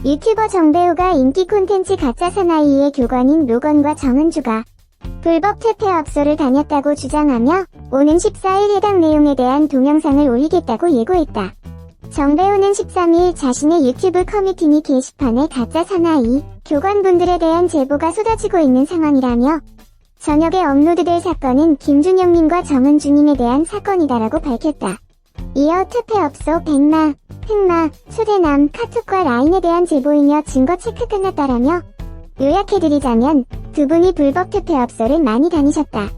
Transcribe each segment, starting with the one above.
유튜버 정배우가 인기 콘텐츠 가짜 사나이의 교관인 로건과 정은주가 불법 퇴폐업소를 다녔다고 주장하며 오는 14일 해당 내용에 대한 동영상을 올리겠다고 예고했다. 정배우는 13일 자신의 유튜브 커뮤니티 게시판에 가짜 사나이 교관분들에 대한 제보가 쏟아지고 있는 상황이라며 저녁에 업로드될 사건은 김준영님과 정은주님에 대한 사건이다라고 밝혔다. 이어 퇴폐업소 백마, 흑마, 소대남, 카톡과 라인에 대한 제보이며 증거 체크 끝났다라며 요약해드리자면 두 분이 불법 퇴폐업소를 많이 다니셨다.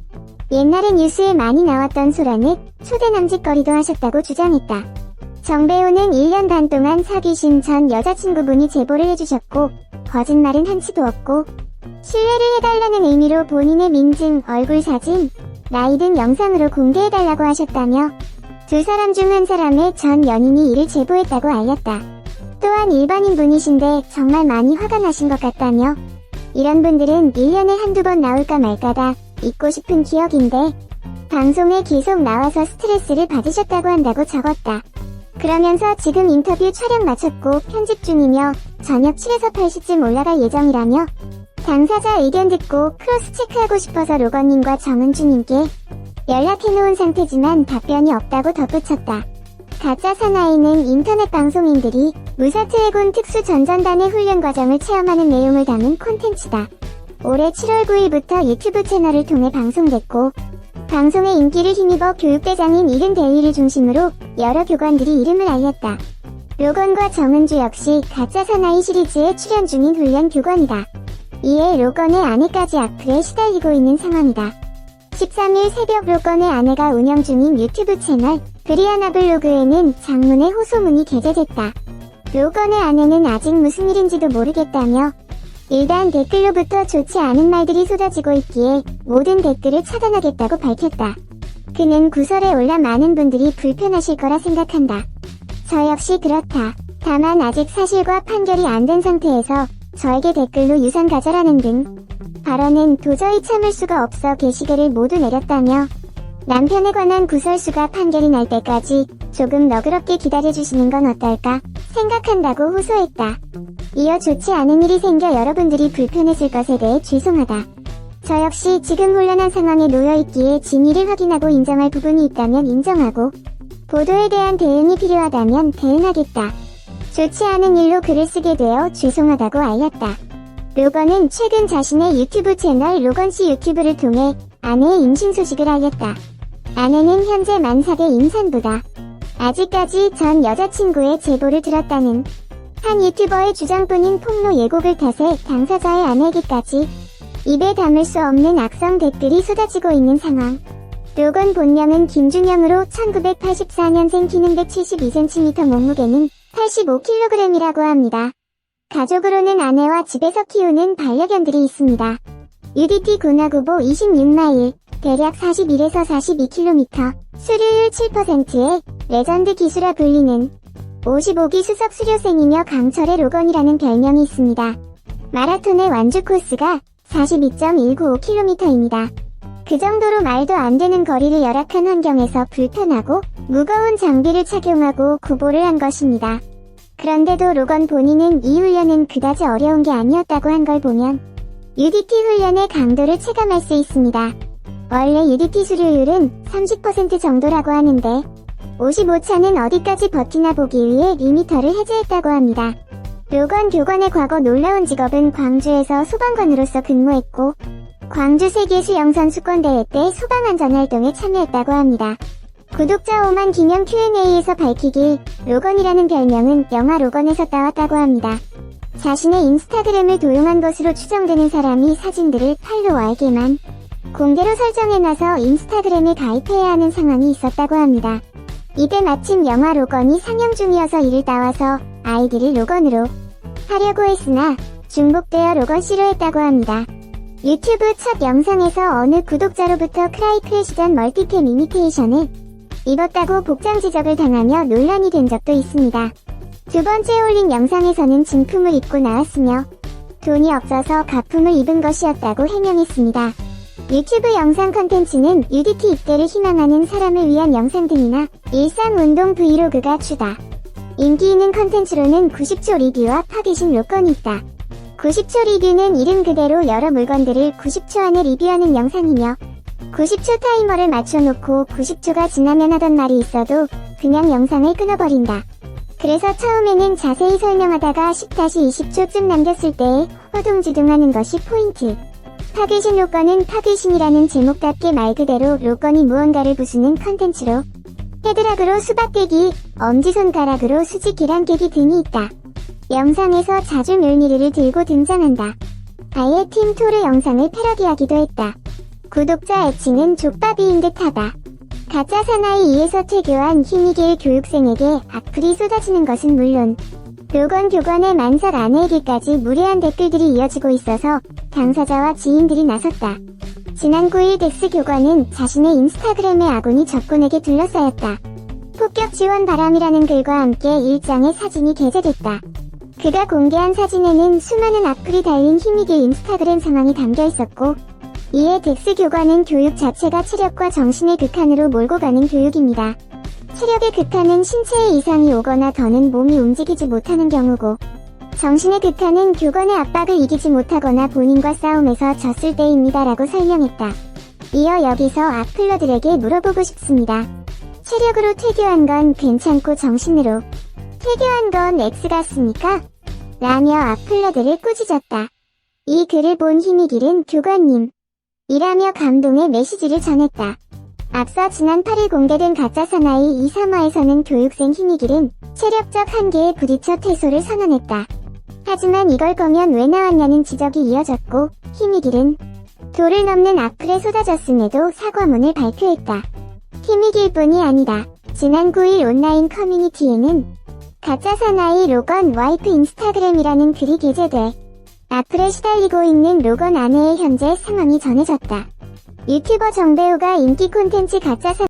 옛날에 뉴스에 많이 나왔던 소라넷, 소대남짓거리도 하셨다고 주장했다. 정배우는 1년 반 동안 사귀신 전 여자친구분이 제보를 해주셨고 거짓말은 한치도 없고 신뢰를 해달라는 의미로 본인의 민증, 얼굴 사진, 나이 등 영상으로 공개해달라고 하셨다며 두 사람 중 한 사람의 전 연인이 이를 제보했다고 알렸다. 또한 일반인 분이신데 정말 많이 화가 나신 것 같다며 이런 분들은 1년에 한두 번 나올까 말까다 잊고 싶은 기억인데 방송에 계속 나와서 스트레스를 받으셨다고 한다고 적었다. 그러면서 지금 인터뷰 촬영 마쳤고 편집 중이며 저녁 7에서 8시쯤 올라갈 예정이라며 당사자 의견 듣고 크로스 체크하고 싶어서 로건님과 정은주님께 연락해놓은 상태지만 답변이 없다고 덧붙였다. 가짜 사나이는 인터넷 방송인들이 무사트해군 특수전전단의 훈련 과정을 체험하는 내용을 담은 콘텐츠다. 올해 7월 9일부터 유튜브 채널을 통해 방송됐고 방송의 인기를 힘입어 교육대장인 이른 대위를 중심으로 여러 교관들이 이름을 알렸다. 로건과 정은주 역시 가짜 사나이 시리즈에 출연 중인 훈련 교관이다. 이에 로건의 아내까지 악플에 시달리고 있는 상황이다. 13일 새벽 로건의 아내가 운영 중인 유튜브 채널 브리아나 블로그에는 장문의 호소문이 게재됐다. 로건의 아내는 아직 무슨 일인지도 모르겠다며 일단 댓글로부터 좋지 않은 말들이 쏟아지고 있기에 모든 댓글을 차단하겠다고 밝혔다. 그는 구설에 올라 많은 분들이 불편하실 거라 생각한다. 저 역시 그렇다. 다만 아직 사실과 판결이 안 된 상태에서 저에게 댓글로 유산 가져라는 등 발언은 도저히 참을 수가 없어 게시글을 모두 내렸다며 남편에 관한 구설수가 판결이 날 때까지 조금 너그럽게 기다려주시는 건 어떨까 생각한다고 호소했다. 이어 좋지 않은 일이 생겨 여러분들이 불편했을 것에 대해 죄송하다. 저 역시 지금 곤란한 상황에 놓여있기에 진위를 확인하고 인정할 부분이 있다면 인정하고 보도에 대한 대응이 필요하다면 대응하겠다. 좋지 않은 일로 글을 쓰게 되어 죄송하다고 알렸다. 로건은 최근 자신의 유튜브 채널 로건씨 유튜브를 통해 아내의 임신 소식을 알렸다. 아내는 현재 만삭의 임산부다. 아직까지 전 여자친구의 제보를 들었다는 한 유튜버의 주장뿐인 폭로 예고글 탓에 당사자의 아내에게까지 입에 담을 수 없는 악성 댓글이 쏟아지고 있는 상황. 로건 본명은 김준영으로 1984년생 키는 172cm 몸무게는 85kg이라고 합니다. 가족으로는 아내와 집에서 키우는 반려견들이 있습니다. UDT 군화구보 26마일, 대략 41에서 42km, 수료율 7%의 레전드 기수라 불리는 55기 수석 수료생이며 강철의 로건이라는 별명이 있습니다. 마라톤의 완주 코스가 42.195km입니다. 그 정도로 말도 안 되는 거리를 열악한 환경에서 불편하고 무거운 장비를 착용하고 구보를 한 것입니다. 그런데도 로건 본인은 이 훈련은 그다지 어려운 게 아니었다고 한 걸 보면 UDT 훈련의 강도를 체감할 수 있습니다. 원래 UDT 수료율은 30% 정도라고 하는데 55차는 어디까지 버티나 보기 위해 리미터를 해제했다고 합니다. 로건 교관의 과거 놀라운 직업은 광주에서 소방관으로서 근무했고 광주 세계수영선수권대회 때 소방안전활동에 참여했다고 합니다. 구독자 5만 기념 Q&A에서 밝히길 로건이라는 별명은 영화 로건에서 따왔다고 합니다. 자신의 인스타그램을 도용한 것으로 추정되는 사람이 사진들을 팔로워에게만 공개로 설정해놔서 인스타그램에 가입해야 하는 상황이 있었다고 합니다. 이때 마침 영화 로건이 상영 중이어서 이를 따와서 아이디를 로건으로 하려고 했으나 중복되어 로건씨로 했다고 합니다. 유튜브 첫 영상에서 어느 구독자로부터 크라이크래시전 멀티캠 이미테이션을 입었다고 복장 지적을 당하며 논란이 된 적도 있습니다. 두 번째 올린 영상에서는 진품을 입고 나왔으며 돈이 없어서 가품을 입은 것이었다고 해명했습니다. 유튜브 영상 컨텐츠는 UDT 입대를 희망하는 사람을 위한 영상 등이나 일상 운동 브이로그가 주다. 인기 있는 컨텐츠로는 90초 리뷰와 파괴신 로건이 있다. 90초 리뷰는 이름 그대로 여러 물건들을 90초 안에 리뷰하는 영상이며 90초 타이머를 맞춰놓고 90초가 지나면 하던 말이 있어도 그냥 영상을 끊어버린다. 그래서 처음에는 자세히 설명하다가 10-20초쯤 남겼을 때에 허둥지둥하는 것이 포인트. 파괴신 로건은 파괴신이라는 제목답게 말 그대로 로건이 무언가를 부수는 컨텐츠로 헤드락으로 수박 깨기, 엄지손가락으로 수직 계란 깨기 등이 있다. 영상에서 자주 뮬니르를 들고 등장한다. 아예 팀 토르 영상을 패러디하기도 했다. 구독자 애칭은 족밥이인 듯하다. 가짜 사나이 2에서 퇴교한 희미길 교육생에게 악플이 쏟아지는 것은 물론 로건 교관의 만삭 아내에게까지 무례한 댓글들이 이어지고 있어서 당사자와 지인들이 나섰다. 지난 9일 덱스 교관은 자신의 인스타그램의 아군이 적군에게 둘러싸였다. 폭격 지원 바람이라는 글과 함께 일장의 사진이 게재됐다. 그가 공개한 사진에는 수많은 악플이 달린 희미길 인스타그램 상황이 담겨 있었고, 이에 덱스 교관은 교육 자체가 체력과 정신의 극한으로 몰고 가는 교육입니다. 체력의 극한은 신체에 이상이 오거나 더는 몸이 움직이지 못하는 경우고, 정신의 극한은 교관의 압박을 이기지 못하거나 본인과 싸움에서 졌을 때입니다라고 설명했다. 이어 여기서 악플러들에게 물어보고 싶습니다. 체력으로 퇴교한 건 괜찮고 정신으로 퇴교한 건 X 같습니까? 라며 악플러들을 꾸짖었다. 이 글을 본 희미길은 교관님 이라며 감동의 메시지를 전했다. 앞서 지난 8일 공개된 가짜 사나이 2, 3화에서는 교육생 희미길은 체력적 한계에 부딪혀 퇴소를 선언했다. 하지만 이걸 거면 왜 나왔냐는 지적이 이어졌고, 희미길은 도를 넘는 악플에 쏟아졌음에도 사과문을 발표했다. 희미길뿐이 아니다. 지난 9일 온라인 커뮤니티에는 가짜 사나이 로건 와이프 인스타그램이라는 글이 게재돼 악플에 시달리고 있는 로건 아내의 현재 상황이 전해졌다. 유튜버 정배우가 인기 콘텐츠 가짜 사나이